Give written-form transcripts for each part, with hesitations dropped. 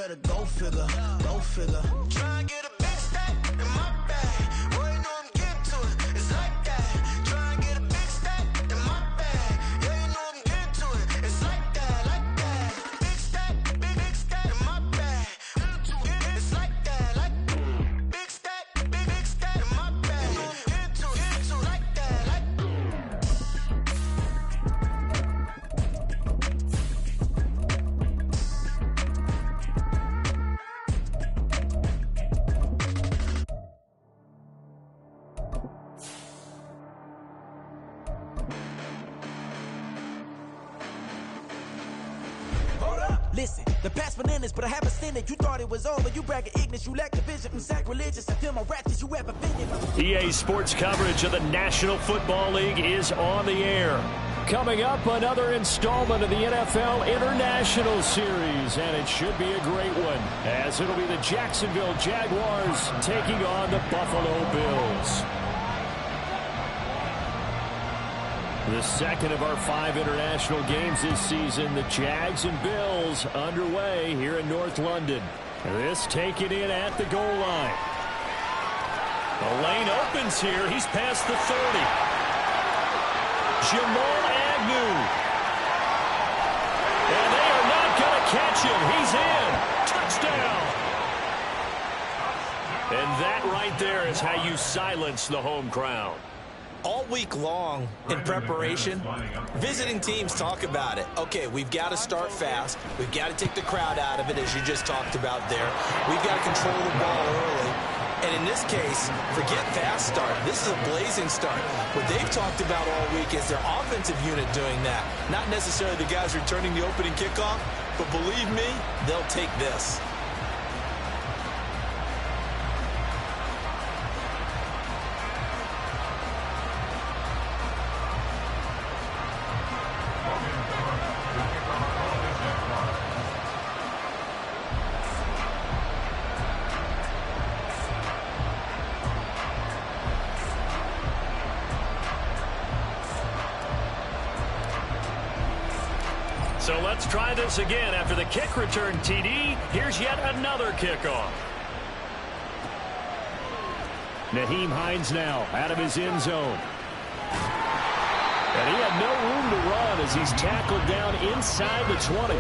better go figure, go figure. Try and get a big stack in my bag. Boy, you know I'm getting to it. It's like that. Try and get a big stack in my bag. Yeah, you know I'm getting to it. It's like that, like that. Big stack, big stack in my bag. It's like that, like big stack in my bag. You know I'm getting to it, like that, like. Listen, the past bananas, but I haven't seen it. You thought it was over. You bragging ignorance. You lack the vision. I'm sacrilegious. I feel my ratchets. You have offended. EA Sports coverage of the National Football League is on the air. Coming up, another installment of the NFL International Series, and it should be a great one, as it'll be the Jacksonville Jaguars taking on the Buffalo Bills. The second of our 5 international games this season, the Jags and Bills underway here in North London. This taken in at the goal line. The lane opens here. He's past the 30. Jamal Agnew. And they are not going to catch him. He's in. Touchdown. And that right there is how you silence the home crowd. All week long in preparation, visiting teams talk about it. Okay, we've got to start fast. We've got to take the crowd out of it, as you just talked about there. We've got to control the ball early. And in this case, forget fast start. This is a blazing start. What they've talked about all week is their offensive unit doing that. Not necessarily the guys returning the opening kickoff, but believe me, they'll take this. So let's try this again. After the kick return TD, here's yet another kickoff. Nyheim Hines now out of his end zone. And he had no room to run as he's tackled down inside the 20.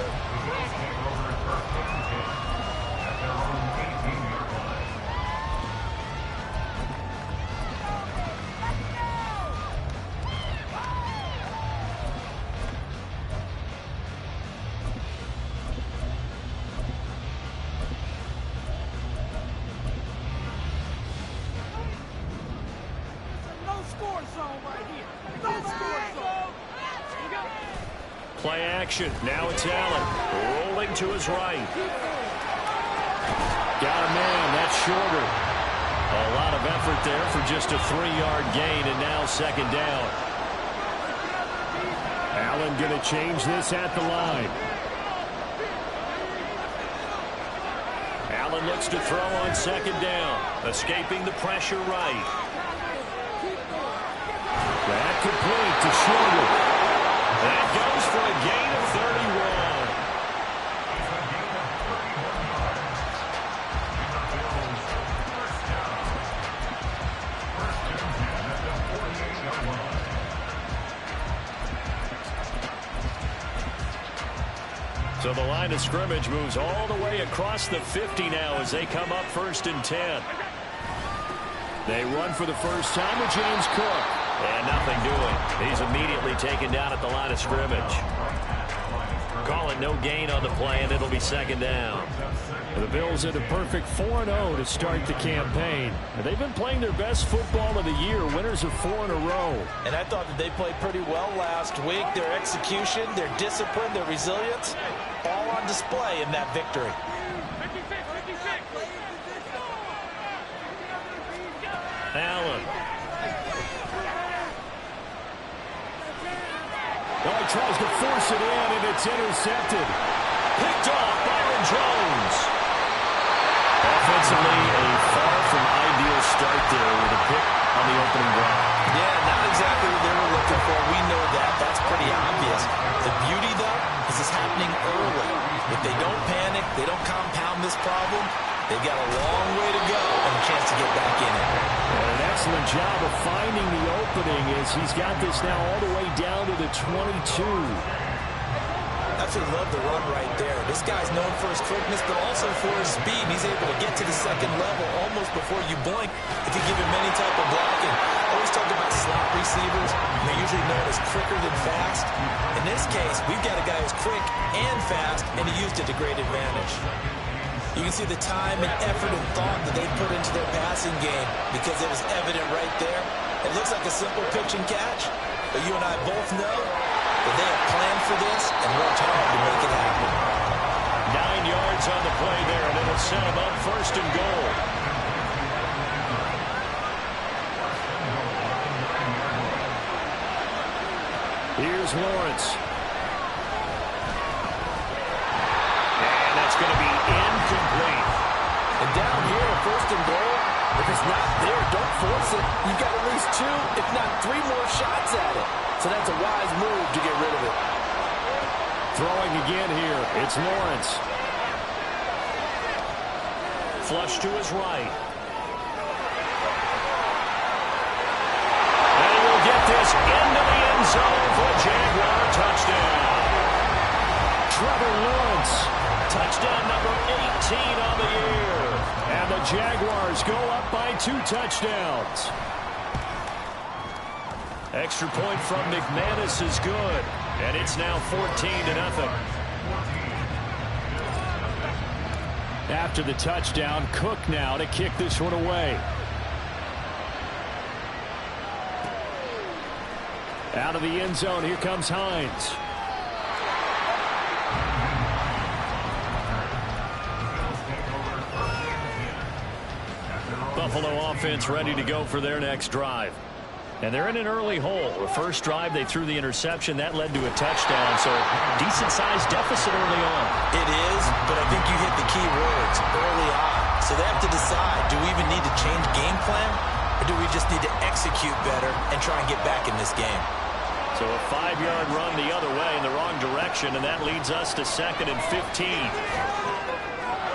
Play action. Now it's Allen. Rolling to his right. Got a man. That's shorter. A lot of effort there for just a 3-yard gain, and now second down. Allen going to change this at the line. Allen looks to throw on second down. Escaping the pressure right. That complete to Shorter. That goes for a gain of 31. So the line of scrimmage moves all the way across the 50 now as they come up 1st and 10. They run for the first time with James Cook. And nothing doing. He's immediately taken down at the line of scrimmage. Call it no gain on the play, and it'll be second down. The Bills had a perfect 4-0 to start the campaign. They've been playing their best football of the year, winners of 4 in a row. And I thought that they played pretty well last week. Their execution, their discipline, their resilience, all on display in that victory. Allen. Well, he tries to force it in, and it's intercepted. Picked off Byron Jones. Offensively, a far from ideal start there with a pick on the opening drive. Yeah, not exactly what they were looking for. We know that. That's pretty obvious. The beauty, though, is it's happening early. If they don't panic, they don't compound this problem, they've got a long way to go and a chance to get back in it. And an excellent job of finding the opening as he's got this now all the way down to the 22. Absolutely love the run right there. This guy's known for his quickness, but also for his speed. He's able to get to the second level almost before you blink if you give him any type of blocking. I always talk about slot receivers, and they're usually known as quicker than fast. In this case, we've got a guy who's quick and fast, and he used it to great advantage. You can see the time and effort and thought that they put into their passing game because it was evident right there. It looks like a simple pitch and catch, but you and I both know that they have planned for this and worked hard to make it happen. 9 yards on the play there, and it'll set him up first and goal. Here's Lawrence. And that's going to be incomplete. And down here, first and goal, if it's not there, don't force it. You've got at least 2, if not 3 more shots at it. So that's a wise move to get rid of it. Throwing again here, it's Lawrence. Flush to his right. And he'll get this into the end zone for a Jaguar touchdown. Trevor Lawrence, touchdown number 18 on the year. And the Jaguars go up by 2 touchdowns. Extra point from McManus is good, and it's now 14-0. After the touchdown, Cook now to kick this one away. Out of the end zone, here comes Hines. Buffalo offense ready to go for their next drive. And they're in an early hole. The first drive, they threw the interception. That led to a touchdown, so decent-sized deficit early on. It is, but I think you hit the key words early on. So they have to decide, do we even need to change game plan, or do we just need to execute better and try and get back in this game? So a 5-yard run the other way in the wrong direction, and that leads us to 2nd and 15.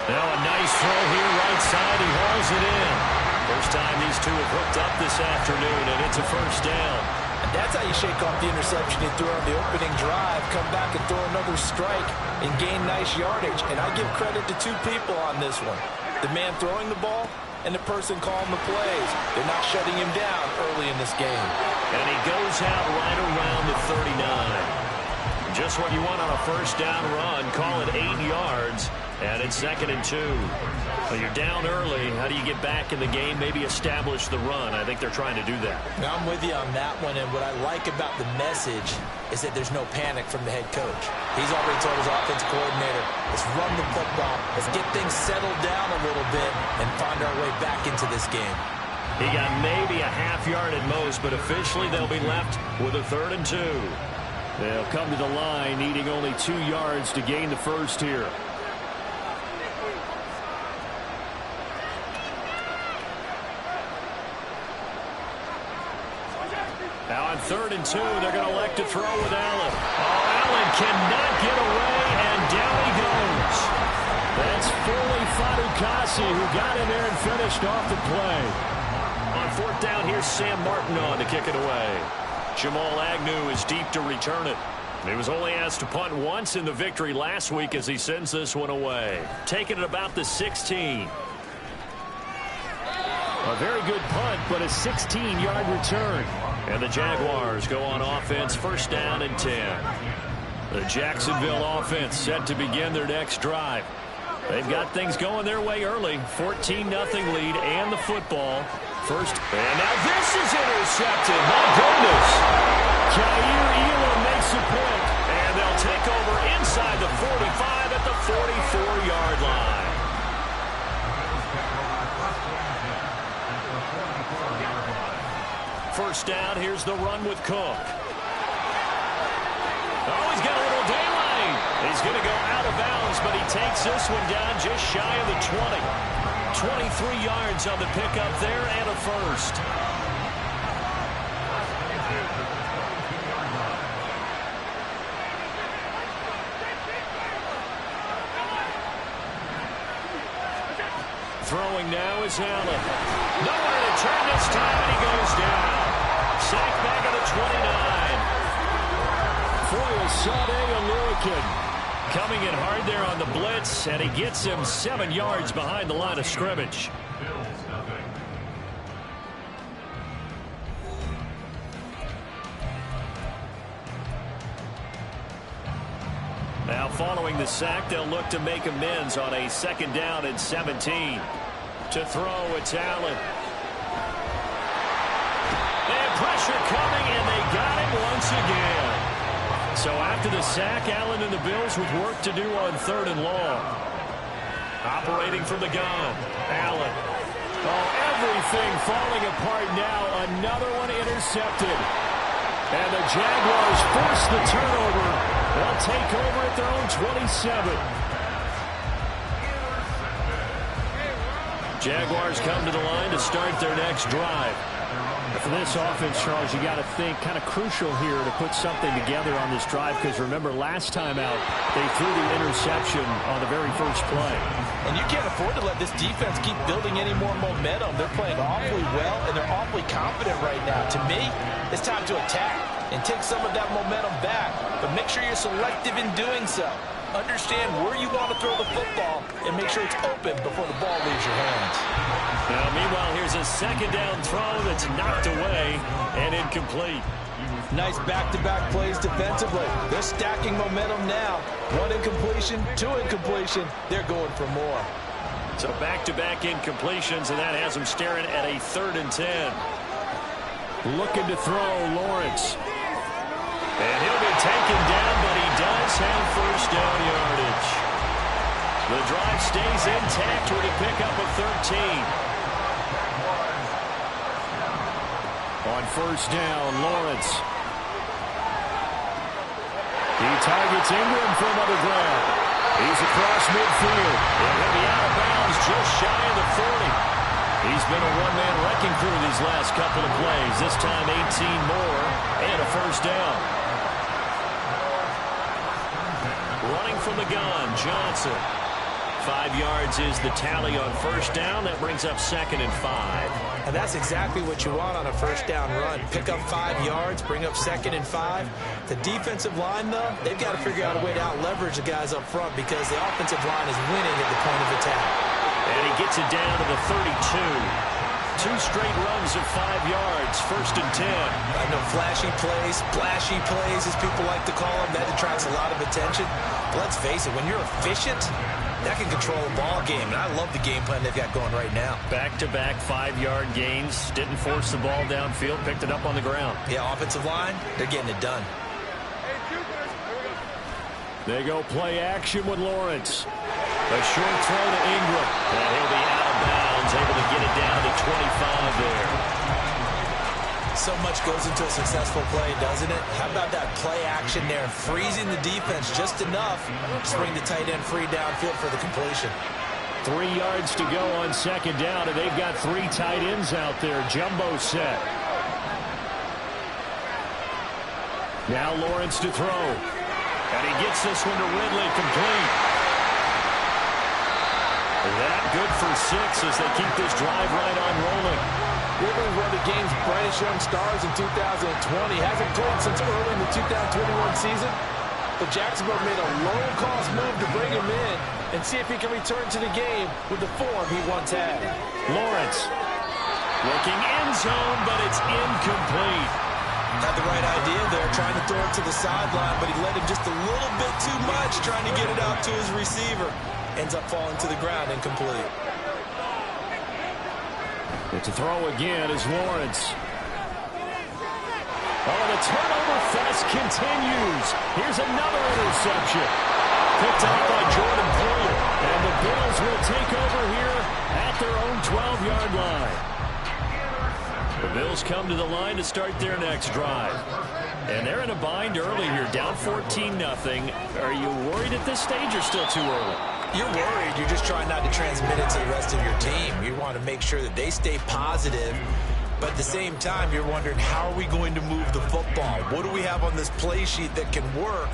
Now a nice throw here, right side. He hauls it in. First time these two have hooked up this afternoon, and it's a first down. And that's how you shake off the interception he threw on the opening drive, come back and throw another strike and gain nice yardage. And I give credit to 2 people on this one. The man throwing the ball and the person calling the plays. They're not shutting him down early in this game. And he goes out right around the 39. Just what you want on a first down run. Call it 8 yards, and it's 2nd and 2. Well, you're down early. How do you get back in the game? Maybe establish the run. I think they're trying to do that. Now, I'm with you on that one, and what I like about the message is that there's no panic from the head coach. He's already told his offense coordinator, let's run the football, let's get things settled down a little bit and find our way back into this game. He got maybe a half yard at most, but officially they'll be left with a 3rd and 2. They'll come to the line needing only 2 yards to gain the first here. Now on 3rd and 2, they're going to elect to throw with Allen. Oh, Allen cannot get away, and down he goes. That's Foley Fadukasi who got in there and finished off the play. On 4th down, here's Sam Martin on to kick it away. Jamal Agnew is deep to return it. He was only asked to punt once in the victory last week as he sends this one away. Taking it about the 16. A very good punt, but a 16-yard return. And the Jaguars go on offense, 1st down and 10. The Jacksonville offense set to begin their next drive. They've got things going their way early. 14-0 lead and the football. First, and now this is intercepted. My goodness. Jair Elam makes a point, and they'll take over inside the 45 at the 44-yard line. First down, here's the run with Cook. Oh, he's got a little daylight. He's going to go out of bounds, but he takes this one down just shy of the 20. 23 yards on the pickup there and a first. throwing now is Allen. Nowhere to turn this time, and he goes down. Sacked back at the 29. Foyle Sade-Aluakin coming in hard there on the blitz, and he gets him 7 yards behind the line of scrimmage. Now following the sack, they'll look to make amends on a 2nd down and 17. To throw, it's Allen. And pressure coming, and they got him once again. So after the sack, Allen and the Bills with work to do on 3rd and long. Operating from the gun, Allen. Oh, everything falling apart now. Another one intercepted. And the Jaguars force the turnover. They'll take over at their own 27. Jaguars come to the line to start their next drive. For this offense, Charles, you got to think kind of crucial here to put something together on this drive, because remember last time out they threw the interception on the very first play. And you can't afford to let this defense keep building any more momentum. They're playing awfully well, and they're awfully confident right now. To me, it's time to attack and take some of that momentum back, but make sure you're selective in doing so. Understand where you want to throw the football and make sure it's open before the ball leaves your hands. Now, meanwhile, here's a 2nd down throw that's knocked away and incomplete. Nice back-to-back plays defensively. They're stacking momentum now. 1 incompletion, 2 incompletion. They're going for more. So back-to-back incompletions, and that has them staring at a 3rd and 10. Looking to throw, Lawrence. And he'll be taken down, but he does have 1st down yardage. The drive stays intact with a pickup of 13. On 1st down, Lawrence. He targets Ingram from other ground. He's across midfield. And he'll be out of bounds just shy of the 40. He's been a one-man wrecking crew these last couple of plays. This time 18 more and a 1st down. Running from the gun, Johnson. 5 yards is the tally on 1st down. That brings up 2nd and 5. And that's exactly what you want on a 1st down run. Pick up 5 yards, bring up 2nd and 5. The defensive line, though, they've got to figure out a way to out-leverage the guys up front, because the offensive line is winning at the point of attack. And he gets it down to the 32. 2 straight runs of 5 yards, 1st and 10. I know flashy plays, splashy plays, as people like to call them, that attracts a lot of attention. But let's face it, when you're efficient, that can control a ball game. And I love the game plan they've got going right now. Back-to-back 5-yard gains. Didn't force the ball downfield, picked it up on the ground. Yeah, offensive line, they're getting it done. They go play action with Lawrence. A short throw to Ingram. And he'll be out of bounds, able to get it down to 25 there. So much goes into a successful play, doesn't it? How about that play action there, freezing the defense just enough to bring the tight end free downfield for the completion. 3 yards to go on 2nd down, and they've got 3 tight ends out there. Jumbo set. Now Lawrence to throw. And he gets this one to Ridley, complete. That good for 6 as they keep this drive right on rolling. Ridley, one of the game's brightest young stars in 2020. Hasn't played since early in the 2021 season. But Jacksonville made a low-cost move to bring him in and see if he can return to the game with the form he once had. Lawrence looking end zone, but it's incomplete. Had the right idea there, trying to throw it to the sideline, but he led him just a little bit too much, trying to get it out to his receiver. Ends up falling to the ground, incomplete. It's a throw again is Lawrence. Oh, the turnover fest continues. Here's another interception. Picked up by Jordan Poyer. And the Bills will take over here at their own 12-yard line. The Bills come to the line to start their next drive. And they're in a bind early here, down 14-0. Are you worried at this stage or still too early? You're worried. You're just trying not to transmit it to the rest of your team. You want to make sure that they stay positive. But at the same time, you're wondering, how are we going to move the football? What do we have on this play sheet that can work?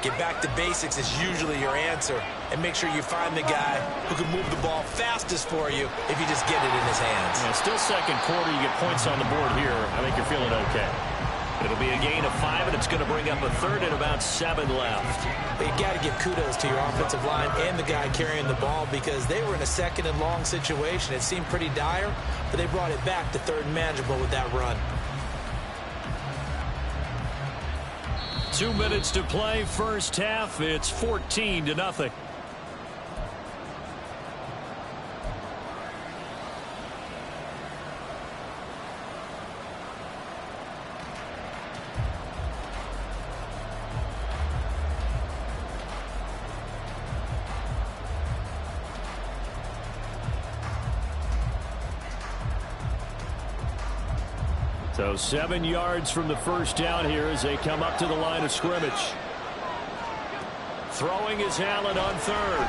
Get back to basics is usually your answer. And make sure you find the guy who can move the ball fastest for you if you just get it in his hands. Yeah, still second quarter. You get points on the board here. I think you're feeling okay. It'll be a gain of 5, and it's going to bring up a third and about 7 left. But you got to give kudos to your offensive line and the guy carrying the ball because they were in a second and long situation. It seemed pretty dire, but they brought it back to third and manageable with that run. 2 minutes to play, first half. It's 14-0. So 7 yards from the first down here as they come up to the line of scrimmage. Throwing is Allen on third.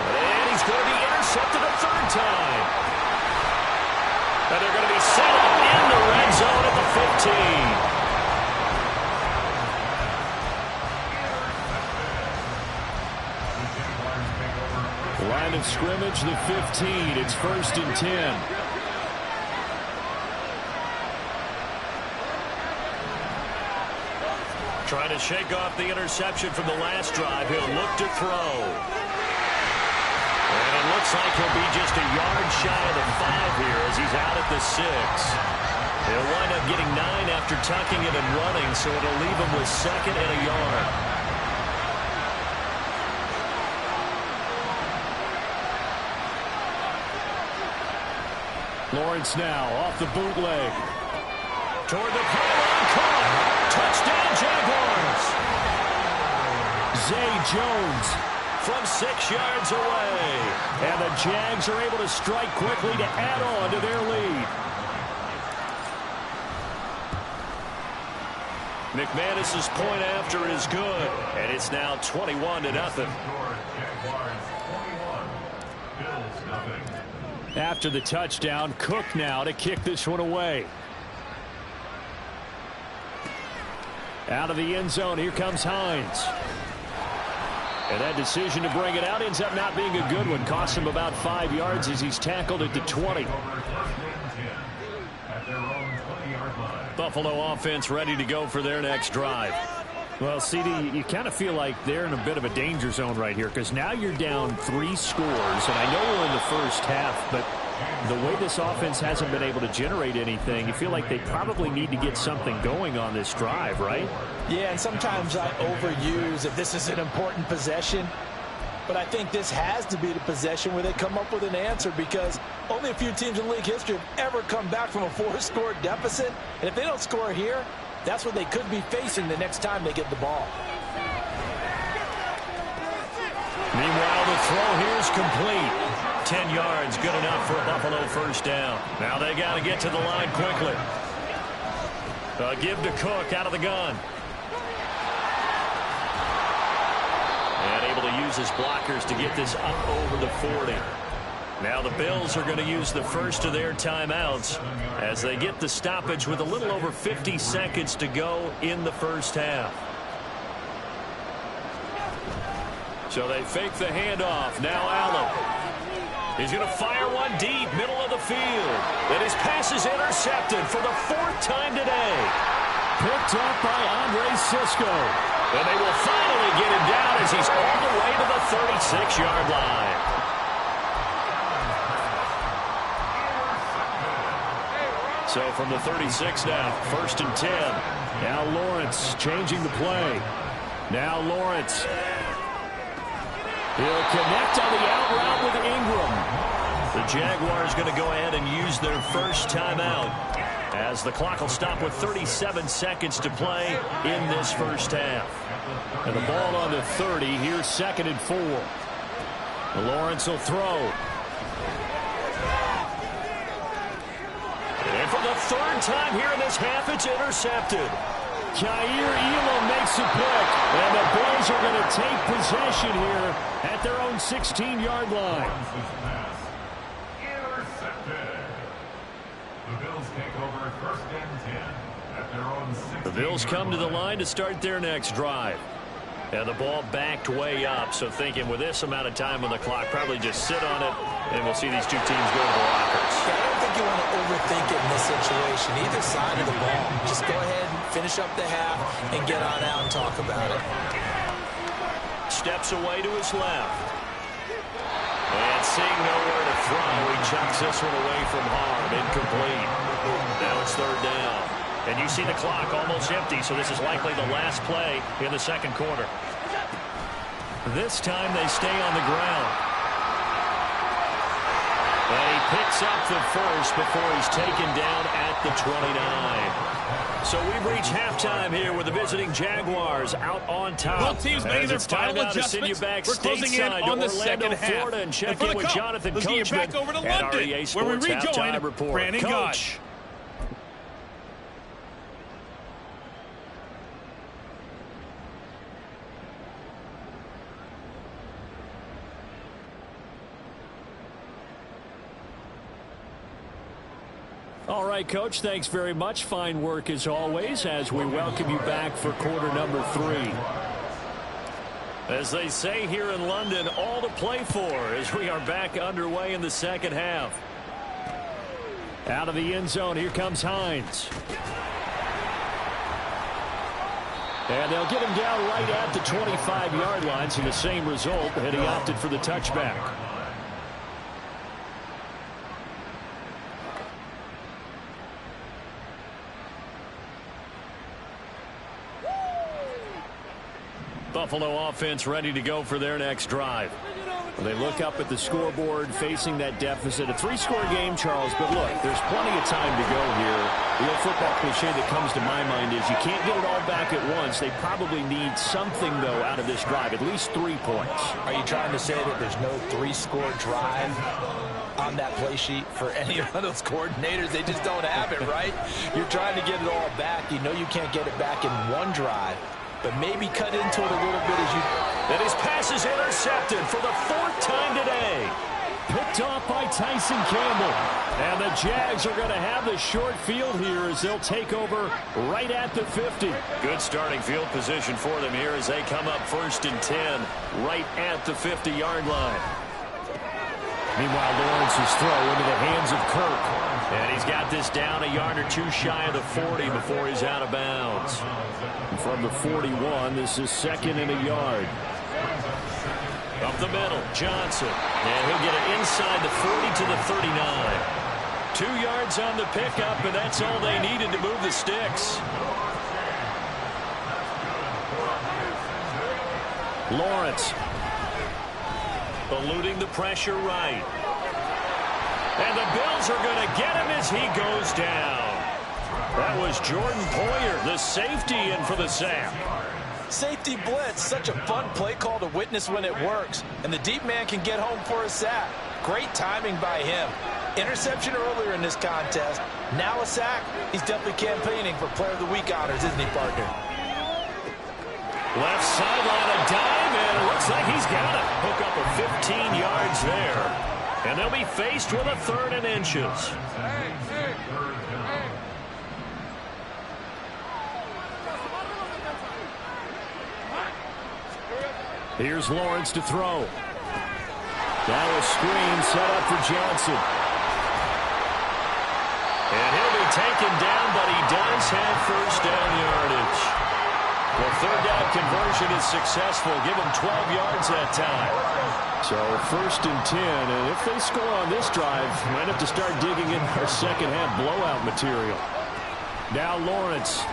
And he's going to be intercepted a third time. And they're going to be set up in the red zone at the 15. Line of scrimmage, the 15. It's 1st and 10. Trying to shake off the interception from the last drive. He'll look to throw. And it looks like he'll be just a yard shy of the 5 here as he's out at the 6. He'll wind up getting 9 after tucking it and running, so it'll leave him with 2nd and a yard. Lawrence now off the bootleg. Toward the pylon, caught. Touchdown, Jaguars. Zay Jones from 6 yards away. And the Jags are able to strike quickly to add on to their lead. McManus's point after is good. And it's now 21-0. After the touchdown, Cook now to kick this one away. Out of the end zone, here comes Hines. And that decision to bring it out ends up not being a good one. Costs him about 5 yards as he's tackled at the 20. Buffalo offense ready to go for their next drive. Well, CD, you kind of feel like they're in a bit of a danger zone right here because now you're down 3 scores. And I know we're in the first half, but the way this offense hasn't been able to generate anything, you feel like they probably need to get something going on this drive, right? Yeah, and sometimes I overuse if this is an important possession. But I think this has to be the possession where they come up with an answer because only a few teams in league history have ever come back from a 4-score deficit. And if they don't score here, that's what they could be facing the next time they get the ball. Meanwhile, the throw here is complete. 10 yards, good enough for a Buffalo first down. Now they got to get to the line quickly. Give to Cook out of the gun. And able to use his blockers to get this up over the 40. Now the Bills are going to use the first of their timeouts as they get the stoppage with a little over 50 seconds to go in the first half. So they fake the handoff. Now Allen. He's going to fire one deep, middle of the field. And his pass is intercepted for the 4th time today. Picked up by Andre Sisco. And they will finally get him down as he's all the way to the 36-yard line. So from the 36 now, 1st and 10. Now Lawrence changing the play. Now Lawrence. He'll connect on the out route with Ingram. The Jaguars going to go ahead and use their first timeout as the clock will stop with 37 seconds to play in this first half. And the ball on the 30. Here's 2nd and 4. Lawrence will throw. And for the 3rd time here in this half, it's intercepted. Kaiir Elam makes a pick, and the Bills are going to take possession here at their own 16-yard line. Intercepted. The Bills take over 1st and 10 at The Bills come to the line to start their next drive. And the ball backed way up, so thinking with this amount of time on the clock, probably just sit on it, and we'll see these two teams go to the lockers. Yeah, I don't think you want to overthink it in this situation. Either side of the ball. Just go ahead and finish up the half and get on out and talk about it. Steps away to his left. And seeing nowhere to throw, he chucks this one away from harm. Incomplete. Now it's third down. And you see the clock almost empty, so this is likely the last play in the second quarter. This time they stay on the ground. And he picks up the first before he's taken down at the 29. So we've reached halftime here with the visiting Jaguars out on top. Both teams making their final We're adjustments. closing in on the second half. Florida, and check in with Jonathan Let's get back over to London, where we rejoin Brandon Gotch. All right, Coach, thanks very much. Fine work as always as we welcome you back for quarter number 3. As they say here in London, all to play for as we are back underway in the second half. Out of the end zone, here comes Hines. And they'll get him down right at the 25-yard line, so the same result, and he opted for the touchback. Buffalo offense ready to go for their next drive. They look up at the scoreboard facing that deficit. A 3-score game, Charles, but look, there's plenty of time to go here. The old football cliche that comes to my mind is you can't get it all back at once. They probably need something, though, out of this drive, at least 3 points. Are you trying to say that there's no 3-score drive on that play sheet for any of those coordinators? They just don't have it, right? You're trying to get it all back. You know you can't get it back in one drive, but maybe cut into it a little bit as you... And his pass is intercepted for the 4th time today. Picked off by Tyson Campbell. And the Jags are going to have the short field here as they'll take over right at the 50. Good starting field position for them here as they come up 1st and 10 right at the 50-yard line. Meanwhile, Lawrence's throw into the hands of Kirk. And he's got this down a yard or two shy of the 40 before he's out of bounds. And from the 41, this is 2nd and a yard. Up the middle, Johnson. And he'll get it inside the 40 to the 39. 2 yards on the pickup, and that's all they needed to move the sticks. Lawrence. Eluding the pressure right. And the Bills are going to get him as he goes down. That was Jordan Poyer, the safety, in for the sack. Safety blitz, such a fun play call to witness when it works. And the deep man can get home for a sack. Great timing by him. Interception earlier in this contest. Now a sack. He's definitely campaigning for Player of the Week honors, isn't he, partner? Left sideline, a dive, and it looks like he's got it. Hook up a 15 yards there. And they'll be faced with a 3rd and inches. Here's Lawrence to throw. Now a screen set up for Johnson. And he'll be taken down, but he does have 1st down yardage. The 3rd down conversion is successful. Give him 12 yards that time. So 1st and 10, and if they score on this drive, might have to start digging in our second half blowout material. Now Lawrence.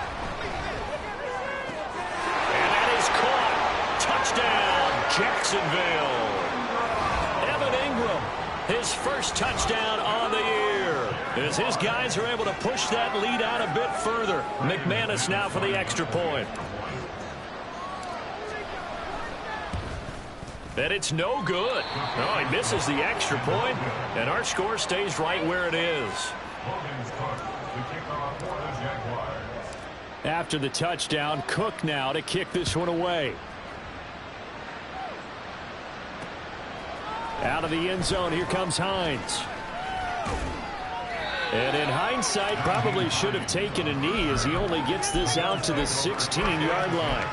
And that is caught. Touchdown, Jacksonville. Evan Ingram, his 1st touchdown on the year. As his guys are able to push that lead out a bit further. McManus now for the extra point. And it's no good. Oh, he misses the extra point, and our score stays right where it is. After the touchdown, Cook now to kick this one away. Out of the end zone, here comes Hines. And in hindsight, probably should have taken a knee as he only gets this out to the 16-yard line.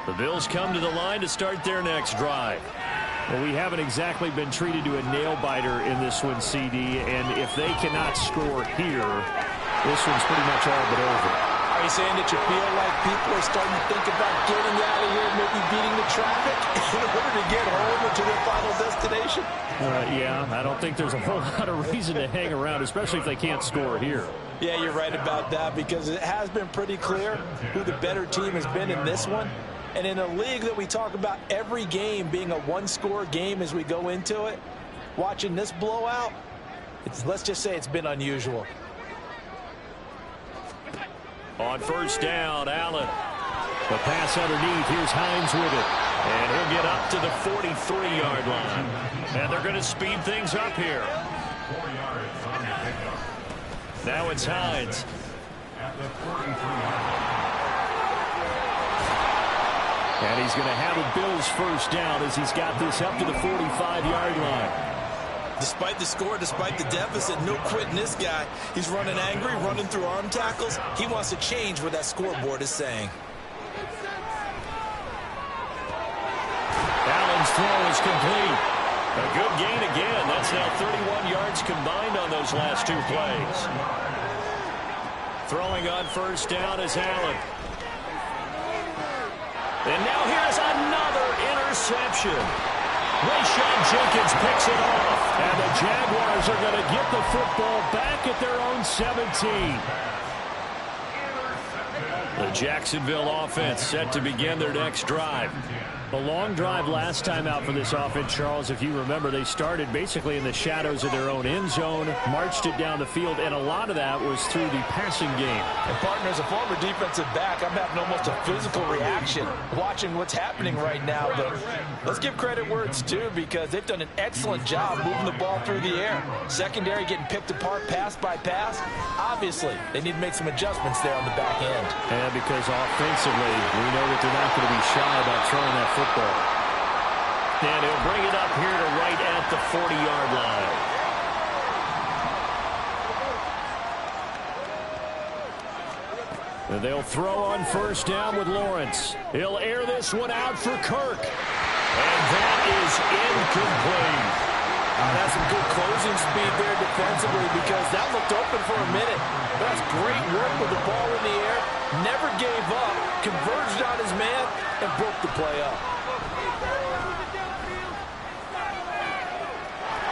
The Bills come to the line to start their next drive. Well, we haven't exactly been treated to a nail-biter in this one, CD, and if they cannot score here, this one's pretty much all but over. Are you saying that you feel like people are starting to think about getting out of here, maybe beating the traffic in order to get home or to their final destination? Yeah, I don't think there's a whole lot of reason to hang around, especially if they can't score here. Yeah, you're right about that because it has been pretty clear who the better team has been in this one. And in a league that we talk about every game being a one-score game as we go into it, watching this blowout, let's just say it's been unusual. On first down, Allen. The pass underneath. Here's Hines with it. And he'll get up to the 43-yard line. And they're going to speed things up here. Now it's Hines. And he's going to have a Bills first down as he's got this up to the 45-yard line. Despite the score, despite the deficit, no quitting this guy. He's running angry, running through arm tackles. He wants to change what that scoreboard is saying. Allen's throw is complete. A good gain again. That's now 31 yards combined on those last two plays. Throwing on first down is Allen. And now here's another interception. Rayshon Jenkins picks it off. And the Jaguars are going to get the football back at their own 17. The Jacksonville offense set to begin their next drive. A long drive last time out for this offense, Charles. If you remember, they started basically in the shadows of their own end zone, marched it down the field, and a lot of that was through the passing game. And partner, as a former defensive back, I'm having almost a physical reaction watching what's happening right now. But let's give credit where it's due because they've done an excellent job moving the ball through the air. Secondary getting picked apart pass by pass. Obviously, they need to make some adjustments there on the back end. And because offensively, we know that they're not going to be shy about throwing that football. And he'll bring it up here to right at the 40-yard line. And they'll throw on first down with Lawrence. He'll air this one out for Kirk. And that is incomplete. That's some good closing speed there defensively because that looked open for a minute. That's great work with the ball in the air. Never gave up, converged on his man, and broke the play up.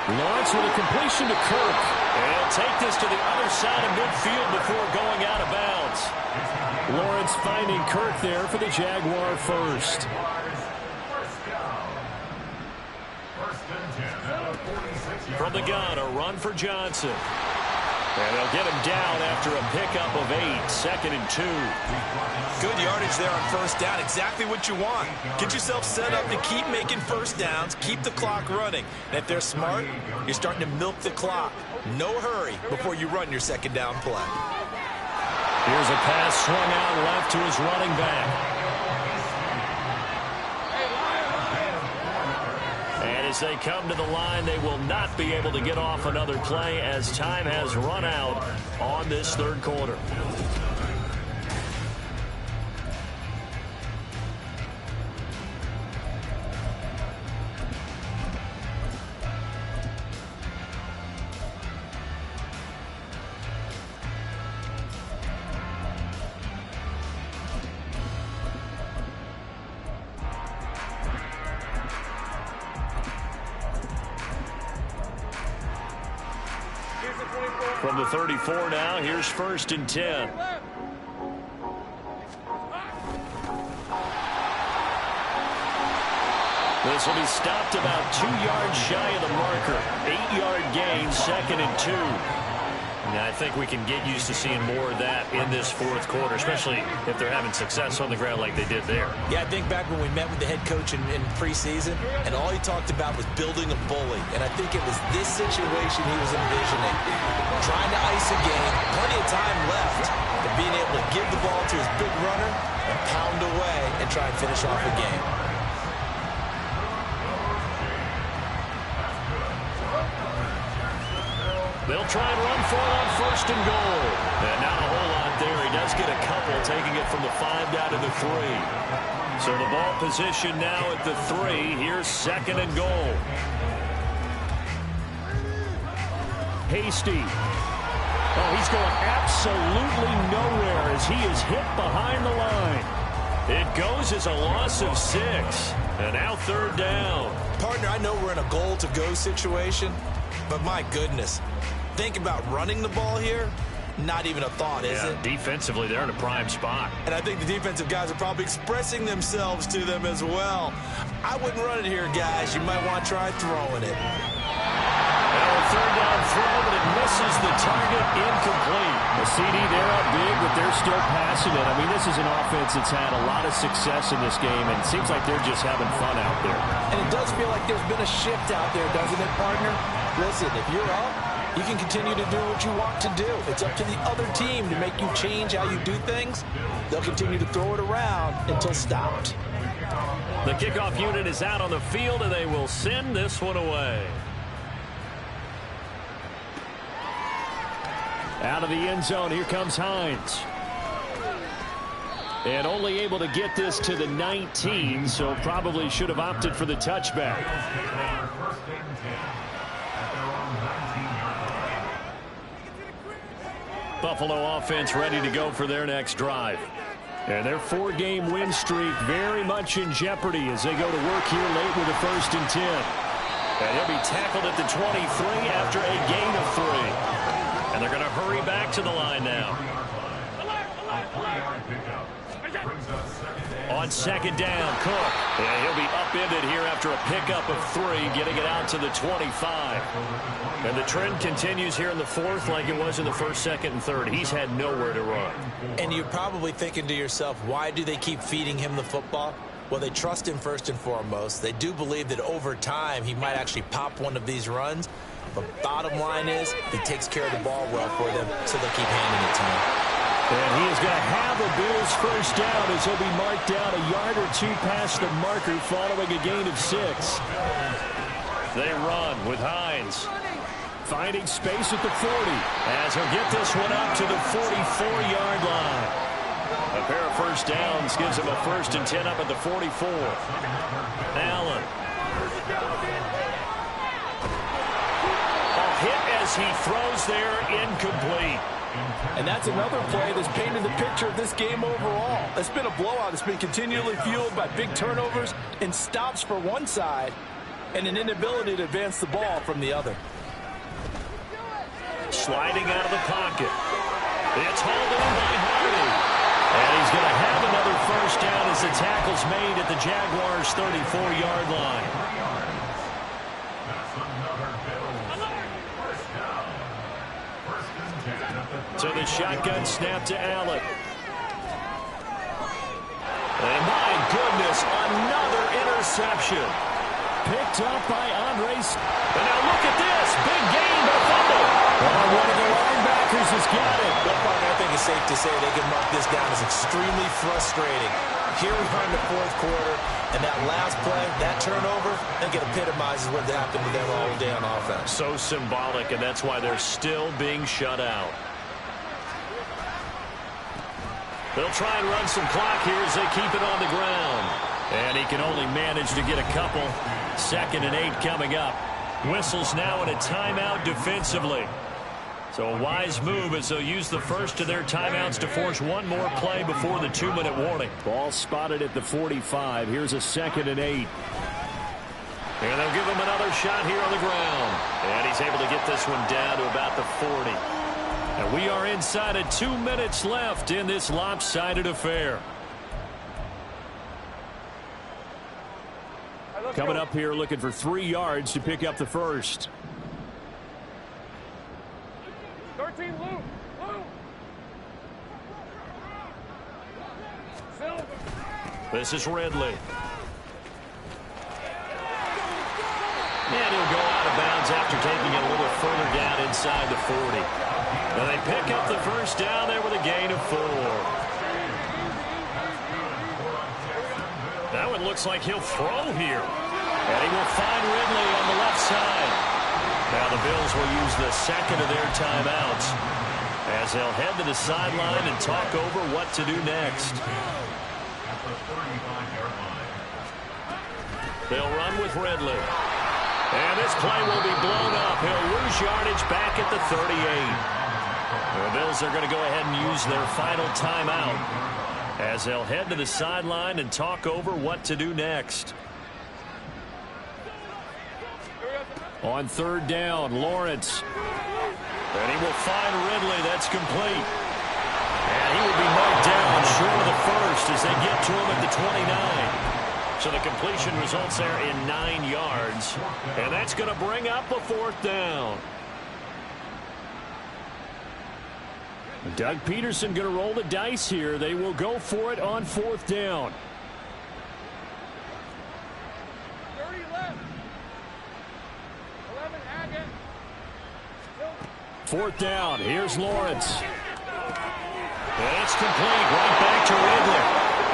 Lawrence with a completion to Kirk. And he'll take this to the other side of midfield before going out of bounds. Lawrence finding Kirk there for the Jaguar first. From the gun, a run for Johnson. And they'll get him down after a pickup of 8, 2nd and 2. Good yardage there on first down, exactly what you want. Get yourself set up to keep making first downs, keep the clock running. And if they're smart, you're starting to milk the clock. No hurry before you run your second down play. Here's a pass swung out left to his running back. As they come to the line, they will not be able to get off another play as time has run out on this third quarter. From the 34 now, here's 1st and 10. This will be stopped about 2 yards shy of the marker. 8-yard gain, 2nd and 2. And I think we can get used to seeing more of that in this fourth quarter, especially if they're having success on the ground like they did there. Yeah, I think back when we met with the head coach in preseason, and all he talked about was building a bully. And I think it was this situation he was envisioning. Trying to ice a game, plenty of time left, and being able to give the ball to his big runner and pound away and try and finish off a game. They'll try and run for it on 1st and goal. And not a whole lot there. He does get a couple, taking it from the 5 down to the 3. So the ball position now at the 3. Here's 2nd and goal. Hasty. Oh, he's going absolutely nowhere as he is hit behind the line. It goes as a loss of 6. And now 3rd down. Partner, I know we're in a goal-to-go situation, but my goodness. Think about running the ball here. Not even a thought, is it? Defensively, they're in a prime spot. And I think the defensive guys are probably expressing themselves to them as well. I wouldn't run it here, guys. You might want to try throwing it. Now a 3rd down throw, but it misses the target, incomplete. The CD, they're up big, but they're still passing it. I mean, this is an offense that's had a lot of success in this game, and it seems like they're just having fun out there. And it does feel like there's been a shift out there, doesn't it, partner? Listen, if you're up, you can continue to do what you want to do. It's up to the other team to make you change how you do things. They'll continue to throw it around until stopped. The kickoff unit is out on the field, and they will send this one away. Out of the end zone, here comes Hines. And only able to get this to the 19, so probably should have opted for the touchback. Buffalo offense ready to go for their next drive. And their 4-game win streak very much in jeopardy as they go to work here late with a 1st and 10. And he'll be tackled at the 23 after a gain of 3. And they're going to hurry back to the line now. On 2nd down, Cook. And he'll be upended here after a pickup of 3, getting it out to the 25. And the trend continues here in the 4th like it was in the 1st, 2nd, and 3rd. He's had nowhere to run. And you're probably thinking to yourself, why do they keep feeding him the football? Well, they trust him first and foremost. They do believe that over time he might actually pop one of these runs. But bottom line is he takes care of the ball well for them, so they'll keep handing it to him. And he is going to have a Bills 1st down as he'll be marked down a yard or 2 past the marker following a gain of 6. They run with Hines. Finding space at the 40 as he'll get this one up to the 44-yard line. A pair of 1st downs gives him a 1st and 10 up at the 44. Allen. A hit as he throws there, incomplete. And that's another play that's painted the picture of this game overall. It's been a blowout. It's been continually fueled by big turnovers and stops for one side and an inability to advance the ball from the other. Sliding out of the pocket. It's hauled in by Hardy. And he's going to have another 1st down as the tackle's made at the Jaguars' 34-yard line. So the shotgun snap to Allen. And my goodness, another interception. Picked up by Andres. And now look at this. Big gain, but fumble. One of the linebackers has got it. Well, partner, I think it's safe to say they can mark this down as extremely frustrating. Here we are in the 4th quarter, and that last play, that turnover, I think it epitomizes what happened to them all day on offense. So symbolic, and that's why they're still being shut out. They'll try and run some clock here as they keep it on the ground. And he can only manage to get a couple. 2nd and 8 coming up. Whistles now in a timeout defensively. So a wise move as they'll use the first of their timeouts to force one more play before the 2-minute warning. Ball spotted at the 45. Here's a 2nd and 8. And they'll give him another shot here on the ground. And he's able to get this one down to about the 40. And we are inside of 2 minutes left in this lopsided affair. Coming up here looking for 3 yards to pick up the first. 13, Luke. This is Ridley. And he'll go out of bounds after taking it a little further down inside the 40. And they pick up the first down there with a gain of 4. That one looks like he'll throw here. And he will find Ridley on the left side. Now the Bills will use the second of their timeouts as they'll head to the sideline and talk over what to do next. They'll run with Ridley. And this play will be blown up. He'll lose yardage back at the 38. The Bills are going to go ahead and use their final timeout as they'll head to the sideline and talk over what to do next. On third down, Lawrence. And he will find Ridley. That's complete. And he will be marked down short of the first as they get to him at the 29. So the completion results there in 9 yards. And that's going to bring up a fourth down. Doug Peterson going to roll the dice here. They will go for it on fourth down. 30 left. 11 Haggett. Fourth down. Here's Lawrence. And it's complete. Right back to Ridley.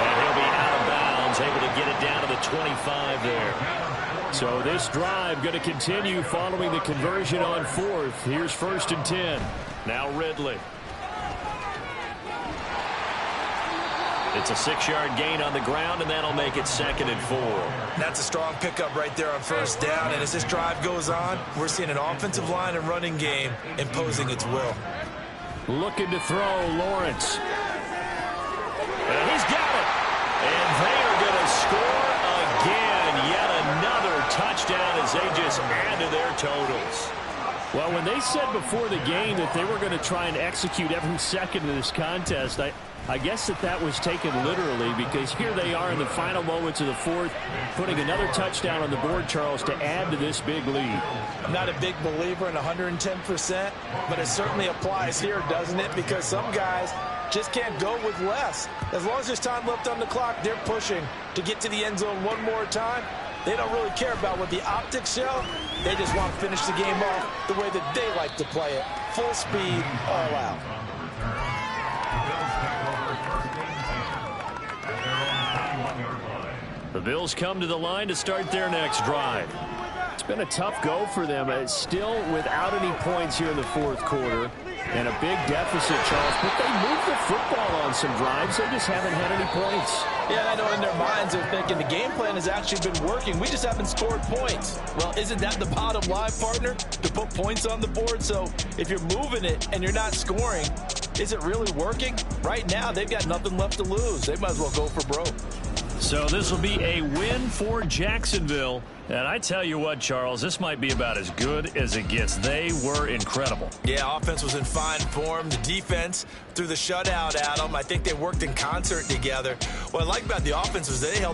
And he'll be out of bounds, able to get it down to the 25 there. So this drive going to continue following the conversion on fourth. Here's first and 10. Now Ridley. It's a 6-yard gain on the ground, and that'll make it 2nd and 4. That's a strong pickup right there on first down. And as this drive goes on, we're seeing an offensive line and running game imposing its will. Looking to throw, Lawrence. And he's got it. And they are going to score again. Yet another touchdown as they just add to their totals. Well, when they said before the game that they were going to try and execute every second of this contest, I guess that was taken literally, because here they are in the final moments of the fourth, putting another touchdown on the board, Charles, to add to this big lead. I'm not a big believer in 110%, but it certainly applies here, doesn't it? Because some guys just can't go with less. As long as there's time left on the clock, they're pushing to get to the end zone one more time. They don't really care about what the optics show. They just want to finish the game off the way that they like to play it. Full speed, all out. The Bills come to the line to start their next drive. It's been a tough go for them. It's still without any points here in the fourth quarter. And a big deficit, Charles. But they moved the football on some drives. They just haven't had any points. Yeah, I know in their minds they're thinking the game plan has actually been working. We just haven't scored points. Well, isn't that the bottom line, partner? To put points on the board. So if you're moving it and you're not scoring, is it really working? Right now, they've got nothing left to lose. They might as well go for broke. So this will be a win for Jacksonville. And I tell you what, Charles, this might be about as good as it gets. They were incredible. Yeah, offense was in fine form. The defense through the shutout, Adam, I think they worked in concert together. What I like about the offense was they held